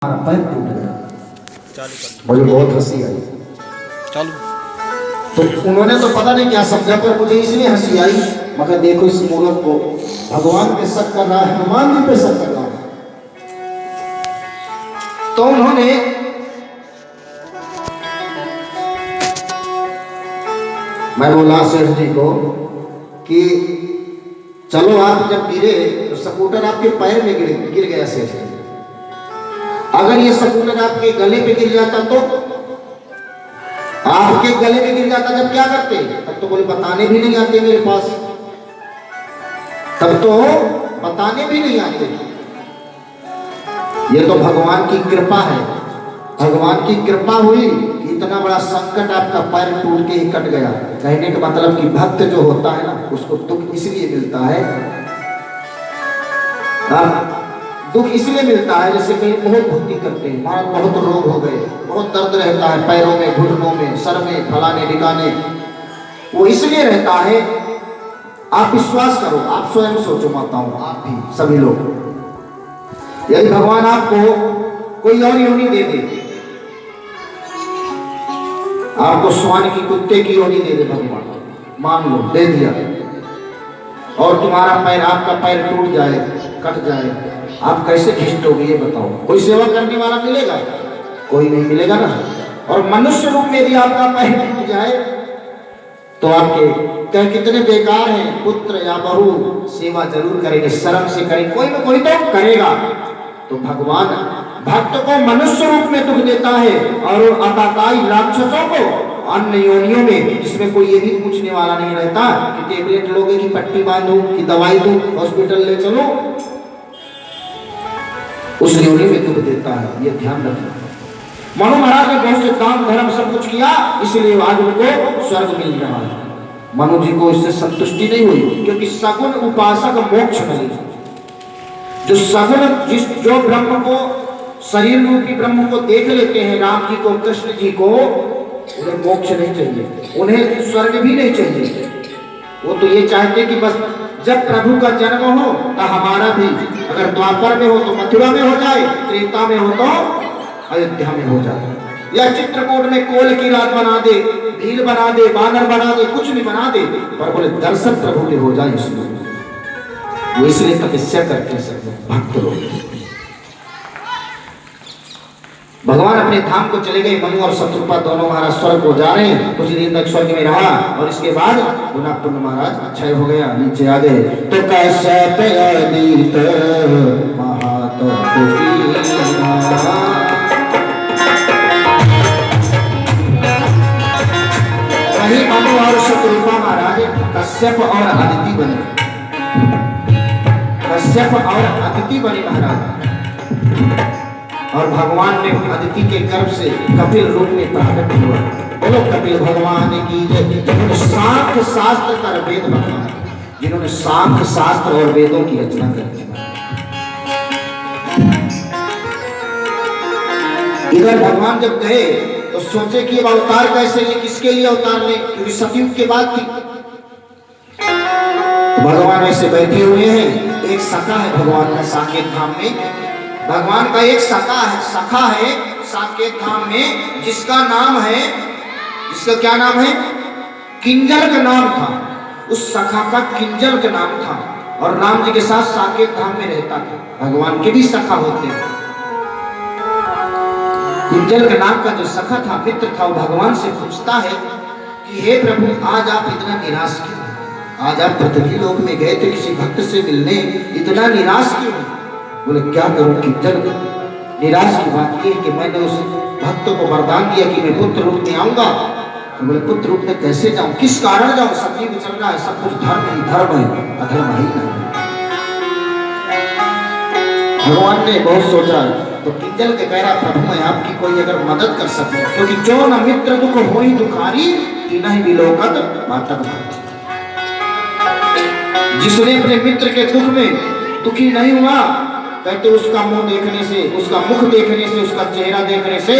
हमारा पैर टूट गया। मुझे बहुत हंसी आई। चालू तो उन्होंने तो पता नहीं क्या समझा, पर मुझे इसलिए हंसी आई, मगर देखो इस मूर्ख को भगवान पे शक कर रहा है, हनुमान जी पे शक कर रहा है। तो उन्होंने मैं बोला सेठ जी को कि चलो आप जब गिरे तो स्कूटर आपके पैर में गिर गया सेठ जी, अगर ये स्कूटर आपके गले पे गिर जाता तो आपके गले में गिर जाता जब क्या करते? तब तो बोले बताने भी नहीं आते मेरे पास, तब तो बताने भी नहीं आते। ये तो भगवान की कृपा है, भगवान की कृपा हुई कि इतना बड़ा संकट आपका पैर टूट के ही कट गया। कहने का मतलब कि भक्त जो होता है ना, उसको दुख इसलिए मिलता है, दुख इसलिए मिलता है जैसे कहीं बहुत भक्ति करते हैं, वहां बहुत रोग हो गए, बहुत दर्द रहता है पैरों में, घुटनों में, सर में, फलाने ठिकाने, वो इसलिए रहता है। आप विश्वास करो, आप स्वयं सोचो माताओं, आप भी सभी लोग, यदि भगवान आपको कोई और योनि दे दे, आपको श्वान की, कुत्ते की योनि दे दे भगवान, मान लो दे दिया, और तुम्हारा पैर, आपका पैर टूट जाए, कट जाए, आप कैसे खींचोगे ये बताओ? कोई सेवा करने वाला मिलेगा? कोई नहीं मिलेगा ना। और मनुष्य रूप में यदि आपका पैर टूट जाए तो आपके कह कितने बेकार हैं, पुत्र या बहू सेवा जरूर करेंगे, शर्म से करेंगे, कोई ना कोई तो करेगा। तो भगवान भक्त को मनुष्य रूप में दुख देता है, और आताताई राक्षसों को अन्य योनियों में, जिसमें कोई ये भी पूछने वाला नहीं रहता कि टेबलेट लोगे कि पट्टी बांधो कि दवाई दो, हॉस्पिटल ले चलो, उस योनि में दुख देता है। ये ध्यान रखना। मनु महाराज ने बहुत से दान धर्म सब कुछ किया, इसलिए आज उनको स्वर्ग मिल रहा है। मनु जी को इससे संतुष्टि नहीं हुई, क्योंकि सगुण उपासक मोक्ष नहीं। जो सगुण, जो ब्रह्म को, शरीर रूपी ब्रह्म को देख लेते हैं, राम जी को, कृष्ण जी को, उन्हें मोक्ष नहीं चाहिए, उन्हें स्वर्ग भी नहीं चाहिए। वो तो ये चाहते कि बस जब प्रभु का जन्म हो तो हमारा भी, अगर द्वापर में हो तो मथुरा में हो जाए, त्रेता में हो तो अयोध्या में हो जाए, या चित्रकूट में कोल की रात बना दे, भील बना दे, बानर बना दे, कुछ भी बना दे, पर बोले दर्शन प्रभु के हो जाए। इसमें वो इसलिए तपस्या करते हैं सब भक्त लोग। भगवान अपने धाम को चले गए, मनु और शत्रुपा दोनों महाराज स्वर्ग को जा रहे हैं। कुछ दिन तक स्वर्ग में रहा, और इसके बाद गुणापुर महाराज क्षय हो गया, नीचे आ गए। तो कैसे अदित वही मनु और शत्रुपा महाराज कश्यप और अदिति बने, कश्यप और अदिति बने महाराज। और भगवान ने अदिति के गर्भ से कपिल रूप में प्रकट हुआ। बोलो कपिल भगवान की जय। जिन्होंने सांख्य शास्त्र का वेद बनाया, जिन्होंने सांख्य शास्त्र और वेदों की रचना कर दी। इधर भगवान जब गए तो सोचे कि अब अवतार कैसे ले, किसके लिए अवतार ले, क्योंकि सतयुग के बाद थी। तो भगवान ऐसे बैठे हुए हैं, एक सखा है भगवान का साकेत धाम में, भगवान का एक सखा है साकेत धाम में, जिसका नाम है, जिसका क्या नाम है? किंजल का नाम था। उस सखा का किंजल का नाम था, और राम जी के साथ साकेत धाम में रहता था। भगवान के भी सखा होते हैं। किंजल के नाम का जो सखा था, मित्र था, वो भगवान से पूछता है कि हे प्रभु, आज आप इतना निराश क्यों? आज आप पृथ्वी लोक में गए थे किसी भक्त से मिलने, इतना निराश क्यों? बोले क्या करूं किंजल, निराश की बात यह है कि मैंने उस भक्त को वरदान दिया कि मैं पुत्र रूप में आऊंगा। तो बोले पुत्र रूप में कैसे जाऊं, किस कारण जाऊं? सब में चल रहा है, सब कुछ धर्म ही धर्म है, अधर्म ही नहीं। भगवान ने बहुत सोचा, तो किंजल के कह रहा प्रभु मैं आपकी कोई अगर मदद कर सकूं, क्योंकि जो न मित्र दुख होई दुखारी, नहीं विलोकत मातक। जिसने अपने मित्र के दुख में दुखी नहीं हुआ, कहते उसका मुंह देखने से, उसका मुख देखने से, उसका चेहरा देखने से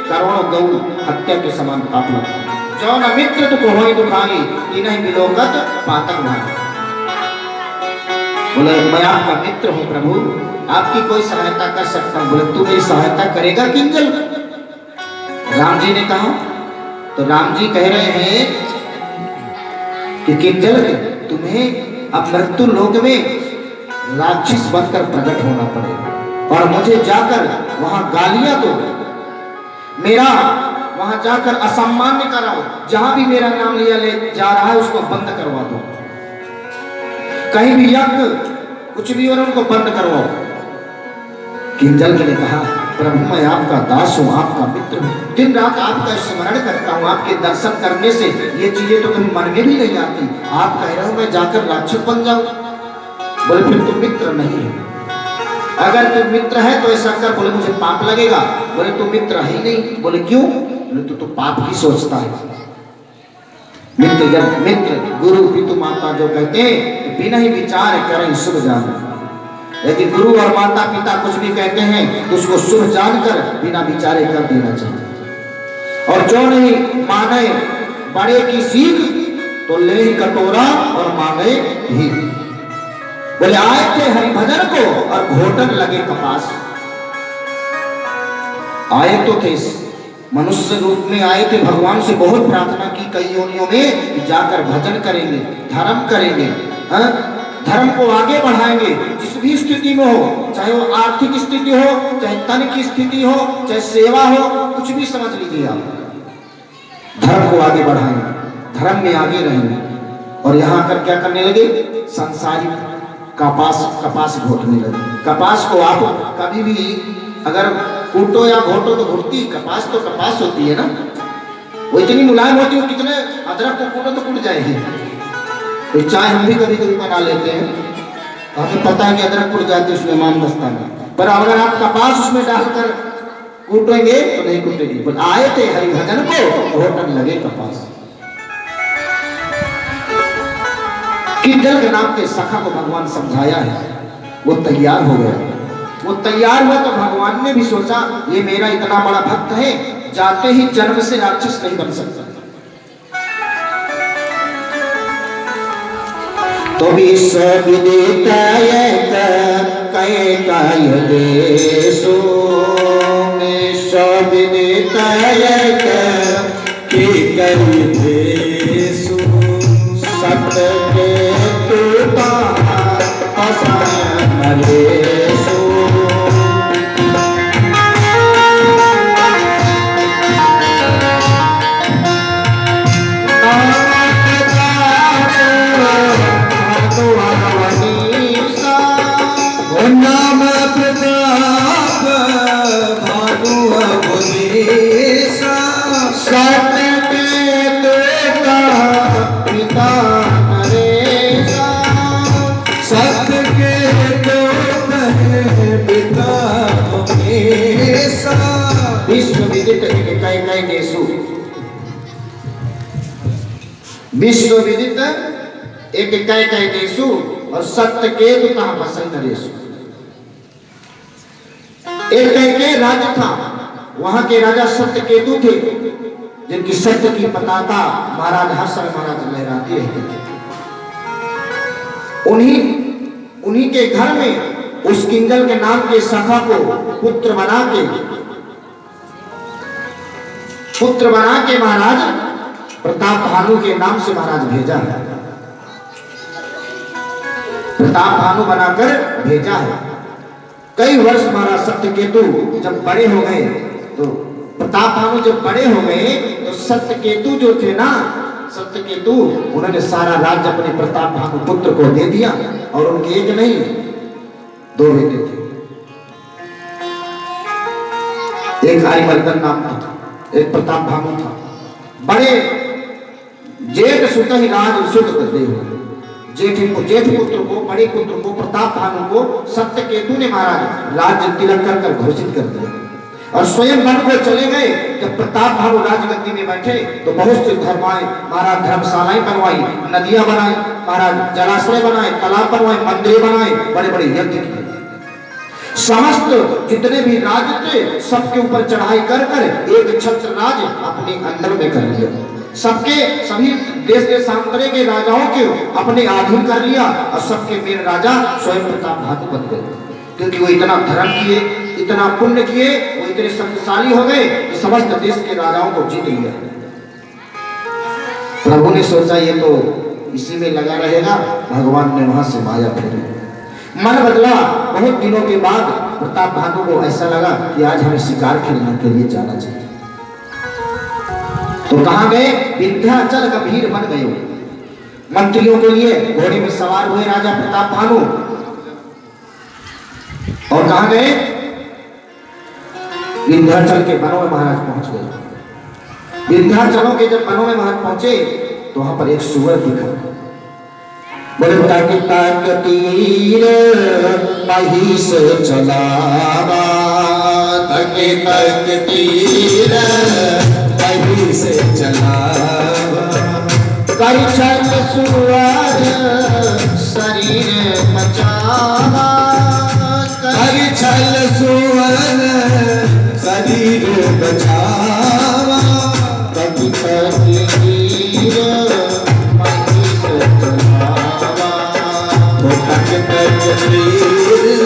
करोड़ों गौ हत्या के समान पाप लगता है। जो न मित्र दुख होई दुखारी, नहीं विलोकत पातक भाग। बोले मैं आपका मित्र हूं प्रभु, आपकी कोई सहायता कर सकता हूं। बोले तू मेरी सहायता करेगा किंजल? राम जी ने कहा। तो राम जी कह रहे हैं कि किंजल तुम्हें अब मृत्यु लोक में राक्षस बनकर प्रकट होना पड़ेगा और मुझे जाकर वहां गालियां दो, मेरा वहां जाकर असम्मान कराओ, जहां भी मेरा नाम लिया ले जा रहा है उसको बंद करवा दो, कहीं भी यज्ञ कुछ भी और उनको बंद करवाओ। किंजल ने कहा प्रभु मैं आपका दास हूं, आपका मित्र हूं, दिन रात आपका स्मरण करता हूं, आपके दर्शन करने से ये चीजें तो कभी मन में भी नहीं आती, आप कह रहे हो मैं जाकर राक्षस बन जाऊं? बोले फिर तुम मित्र नहीं है, अगर तुम मित्र है तो ऐसा कर। बोले मुझे पाप लगेगा। बोले तुम मित्र ही नहीं। बोले क्यों? बोले तो पाप की सोचता है। मित्र जब मित्र गुरु पितु माता जो कहते हैं तो बिना ही विचार करें शुभ जान। यदि गुरु और माता पिता कुछ भी कहते हैं तो उसको शुभ जानकर बिना विचारे कर देना चाहिए। और जो नहीं माने बड़े की सीख तो ले कटोरा और माने भी। बोले आए थे हरिभजन को और घोटन लगे कपास। आए तो थे मनुष्य रूप में आए थे, भगवान से बहुत प्रार्थना की कई योनियों में जाकर भजन करेंगे, धर्म करेंगे, धर्म को आगे बढ़ाएंगे जिस भी स्थिति में हो, चाहे वो आर्थिक स्थिति हो, चाहे तन की स्थिति हो, चाहे सेवा हो, कुछ भी समझ लीजिए आप धर्म को आगे बढ़ाएंगे, धर्म में आगे रहेंगे। और यहाँ आकर क्या करने लगे? सांसारिक कपास घोटने लगे। कपास को आप कभी भी अगर कूटो या घोटो तो घुटती, कपास तो कपास होती है ना, वो इतनी मुलायम होती है, कितने अदरक को कूटो तो कूट जाएगी। तो चाय हम भी कभी कभी बना लेते हैं, हमें पता है कि अदरक कूट जाती है उसमें माम दस्ता में, पर अगर आप कपास उसमें डालकर कूटेंगे तो नहीं कूटेगी। पर आए थे हरिभजन को घोटन लगे कपास। किंजल के नाम के सखा को भगवान समझाया है, वो तैयार हो गया। वो तैयार हुआ तो भगवान ने भी सोचा ये मेरा इतना बड़ा भक्त है, जाते ही जन्म से राक्षस नहीं बन सकता। तो विश्व विदिताय कैकाय देशो विश्व विदिताय कैकाय देशो सत्य के तुता असाय नरेशो। विश्व विदित एक कैकेयी देशु और सत्य केतु कहां बसे नरेशु। एक कैकेयी राज्य था, वहां के राजा सत्य केतु थे, जिनकी सत्य की पताका महाराज हर्ष महाराज लहराते रहते थे। उन्हीं के घर में उस किंजल के नाम के सखा को पुत्र बना के महाराज प्रताप भानु के नाम से महाराज भेजा है। प्रताप भानु बनाकर भेजा है। कई वर्ष महाराज सत्यकेतु जब बड़े हो गए तो प्रताप भानु जब बड़े हो गए तो सत्यकेतु जो थे ना, सत्यकेतु उन्होंने सारा राज्य अपने प्रताप भानु पुत्र को दे दिया। और उनके एक नहीं दो बेटे थे, एक हरिवर्धन नाम था, एक प्रताप भानु था। बड़े जेठ सुत ही राज सुत देव, जेठ पुत्र को, बड़े पुत्र को, प्रताप भानु को सत्यकेतु ने महाराज राज्य तिलक कर घोषित कर दिया और स्वयं वन को चले गए। जब प्रताप भानु राजगद्दी में बैठे तो बहुत से धर्माएं महाराज धर्मशालाएं बनवाई, नदियां बनाई, महाराज जलाशय बनाए, तालाब बनवाए, मंदिर बनाए, बड़े बड़े यज्ञ किए। समस्त जितने भी राज थे सबके ऊपर चढ़ाई कर एक छत्र राज अपने अंडर में कर लिया। सबके सभी देश देशांतरे के राजाओं के अपने अधीन कर लिया और सबके मेरे राजा स्वयं प्रताप भानु बन गए, क्योंकि वो इतना धर्म किए, इतना पुण्य किए, वो इतने शक्तिशाली हो गए कि समस्त देश के राजाओं को जीत लिया। प्रभु ने सोचा ये तो इसी में लगा रहेगा, भगवान ने वहां से माया फेरी, मन बदला। बहुत दिनों के बाद प्रताप भानु को ऐसा लगा कि आज हमें शिकार खेलने के लिए जाना चाहिए। तो कहां गए? विंध्याचल गंभीर बन गए। मंत्रियों के लिए घोड़े में सवार हुए राजा प्रताप भानु और कहां गए? विंध्याचल के वनों में महाराज पहुंच गए। विंध्याचलों के जब वनों में महाराज पहुंचे तो वहां पर एक सुअर दिखा। बोले ताक तीर महिष चलावा, तके तक तीर महिष चलावा, कई छल सुअर शरीर बचावा, कई छल सुअर शरीर बचावा, तके तक तीर महिष चलावा, तके तक तीर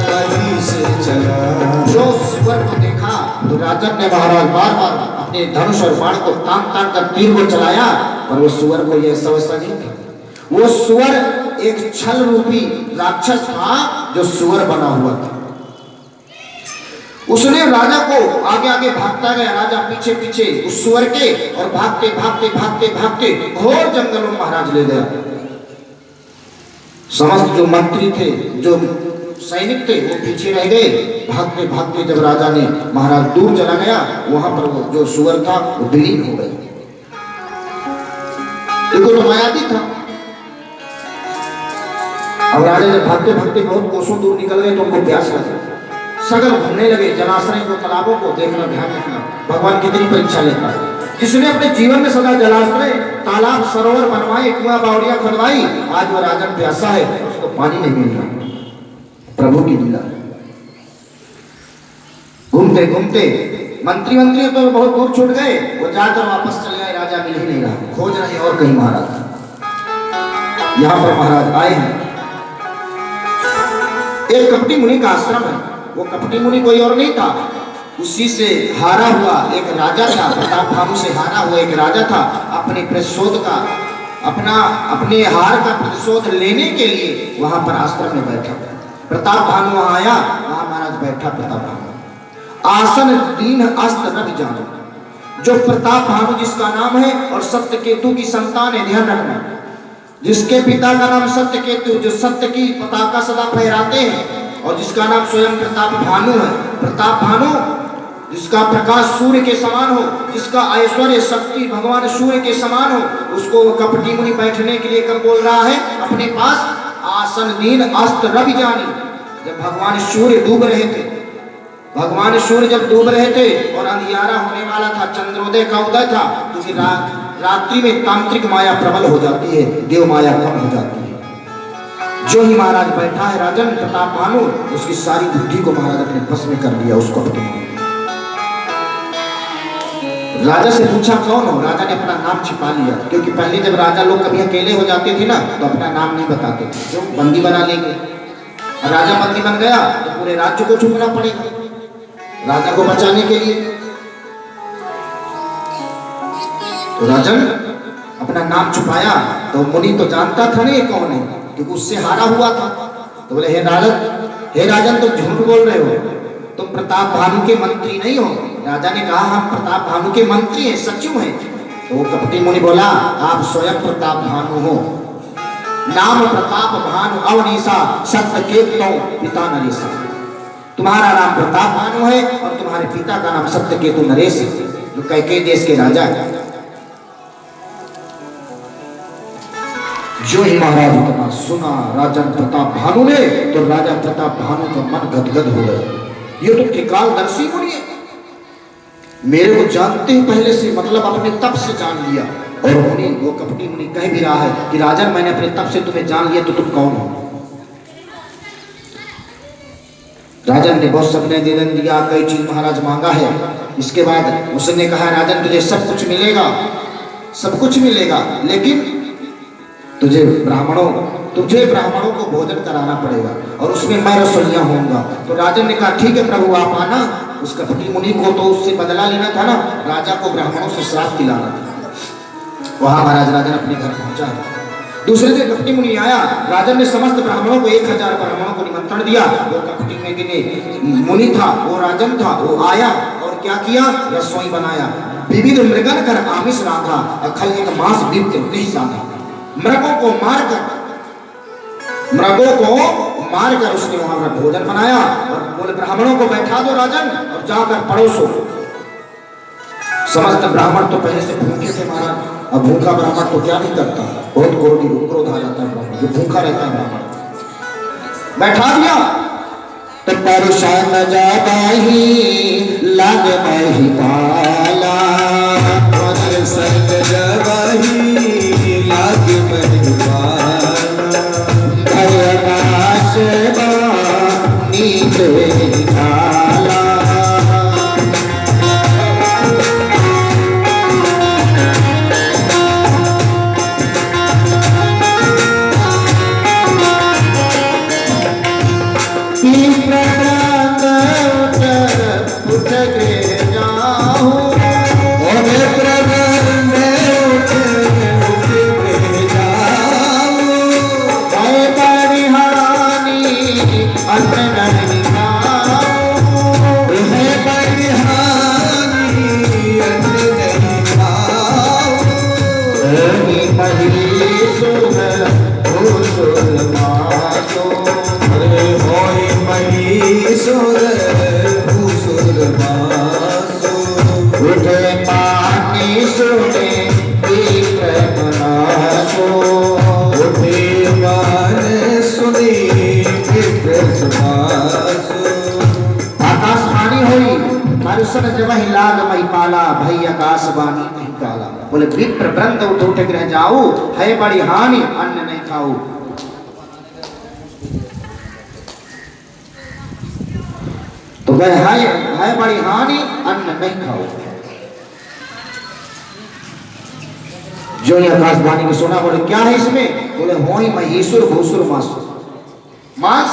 महिष चलावा। जो सुअर को देखा तो राजन ने महाराज बार बार अपने धनुष और बाण को तान तान कर तीर को चलाया, पर वो सुअर को यह समझता नहीं था। वो सुअर एक छल रूपी राक्षस था जो सुअर बना हुआ था। उसने राजा को आगे आगे भागता गया, राजा पीछे पीछे उस सुअर के, और भागते भागते भागते भागते घोर जंगलों में महाराज ले गया। समस्त जो मंत्री थे, जो सैनिक थे, वो पीछे रह गए। भागते भागते जब राजा ने महाराज दूर चला गया, वहां पर वो जो सुअर था वो विलीन हो गया। देखो तो मायावी था। अब राजा जब भागते भागते बहुत कोसों दूर निकल गए तो उनको प्यास लगी, सगल घूमने लगे, जलाशय को, तालाबों को देखना, ध्यान रखना, भगवान कितनी परीक्षा लेता है। जिसने अपने जीवन में सदा जलाशय, तालाब, सरोवर बनवाए, कुआं बावड़ियां खुदवाई, आज वह राजन प्यासा है, उसको पानी नहीं मिल रहा। प्रभु की लीला। घूमते घूमते मंत्री तो बहुत दूर छूट गए, वो जाकर वापस चले आए, राजा मिल ही नहीं रहा, खोज रहे और कहीं महाराज। यहां पर महाराज आए हैं, एक कपटी मुनि का आश्रम है। वो कपटी मुनि कोई और नहीं था, उसी से हारा हुआ एक राजा था, प्रताप भानु से हारा हुआ एक राजा था। अपने प्रतिशोध का, अपने हार का प्रतिशोध लेने के लिए वहां पर आश्रम में बैठा। प्रताप भानु वहां आया, वहां महाराज बैठा। प्रताप भानु आसन दीन अस्त रवि जानो। जो प्रताप भानु जिसका नाम है और सत्यकेतु की संतान है, ध्यान रखना, जिसके पिता का नाम सत्यकेतु, जो सत्य की पताका सदा फहराते हैं, और जिसका नाम स्वयं प्रताप भानु है। प्रताप भानु जिसका प्रकाश सूर्य के समान हो, जिसका ऐश्वर्य शक्ति भगवान सूर्य के समान हो, उसको कपटी मुनि बैठने के लिए कब बोल रहा है अपने पास? आसन दीन अस्त रवि जानी। जब भगवान सूर्य डूब रहे थे, भगवान सूर्य जब डूब रहे थे और अंधियारा होने वाला था, चंद्रोदय का उदय था, तो फिर रात्रि में तांत्रिक माया प्रबल हो जाती है, देव माया कम हो जाती है। जो ही महाराज बैठा है राजन प्रताप भानु, उसकी सारी बुद्धि को महाराज अपने बस में कर लिया। उसको राजा से पूछा कौन हो? राजा ने अपना नाम छिपा लिया, क्योंकि पहले जब राजा लोग कभी अकेले हो जाते थे ना, तो अपना नाम नहीं बताते थे, जो बंदी बना लेंगे। राजा बंदी बन गया तो पूरे राज्य को छुपना पड़ेगा राजा को बचाने के लिए। तो राजन अपना नाम छुपाया, तो मुनि तो जानता था नहीं कौन है, क्योंकि उससे हारा हुआ था। तो बोले, हे राजन तुम झूठ बोल रहे हो, तुम प्रताप भानु के मंत्री नहीं हो। राजा ने कहा, हम प्रताप भानु के मंत्री हैं, सचिव हैं। तो कपटी मुनि बोला, आप स्वयं प्रताप भानु हो, नाम प्रताप भानु अवनीसा, सत्यकेतु पिता नरेश। तुम्हारा नाम प्रताप भानु है और तुम्हारे पिता का नाम सत्यकेतु नरेश है, जो कैकेयी देश के राजा है। जो ही महाराज इतना सुना राजन प्रताप भानु ने, तो राजा प्रताप भानु का मन गदगद हो गया। ये तो त्रिकालदर्शी मुनि है, मेरे को जानते ही पहले से, मतलब अपने तप से जान लिया। और मुनि, वो कपटी मुनि कह भी रहा है कि राजन मैंने अपने तप से तुम्हें जान लिया, तो तुम कौन हो? राजन ने बहुत सब निवेदन दिया, कई चीज महाराज मांगा है। इसके बाद उसने कहा, राजन तुझे सब कुछ मिलेगा, सब कुछ मिलेगा, लेकिन तुझे ब्राह्मणों को भोजन कराना पड़ेगा और उसमें मैं रसोइया होऊंगा। तो राजन ने कहा ठीक है प्रभु आप आना। उस कपटी मुनि को तो उससे बदला लेना था ना, राजा को ब्राह्मणों से श्राप दिलाना था। वहां महाराज राजन अपने घर पहुंचा। दूसरे दिन कपटी मुनि आया। राजन ने समस्त ब्राह्मणों को 1000 ब्राह्मणों को निमंत्रण दिया। वो कपटी मुनि था, वो राजन था, वो आया और क्या किया, रसोई बनाया। विविध मृगन कर आमिष राधा, अखल एक मांस विप्त साधा। मृगों को मारकर उसने वहां पर भोजन बनाया और बोले ब्राह्मणों को बैठा दो राजन और जाकर परोसो। समस्त ब्राह्मण तो पहले से भूखे थे महाराज। अब भूखा ब्राह्मण तो क्या नहीं करता, बहुत क्रोध आ जाता है ब्राह्मण, जो भूखा रहता है ब्राह्मण। बैठा दिया तो परेशान जाबाही लाग मही पाला, परेशान जाबाही लाग मही पाला, भयनाश नीचे निकाला। जब लाग मही पाला भई आकाशवाणी नहीं काला। बोले विप्र व्रत उठ ग्रह जाऊ, है बड़ी हानि अन्न नहीं खाऊ। तो वह है बड़ी हानि अन्न नहीं खाओ। जो ये आकाशवाणी को सुना बोले क्या है इसमें, बोले हो ही महेश्वर भूसुर मांस।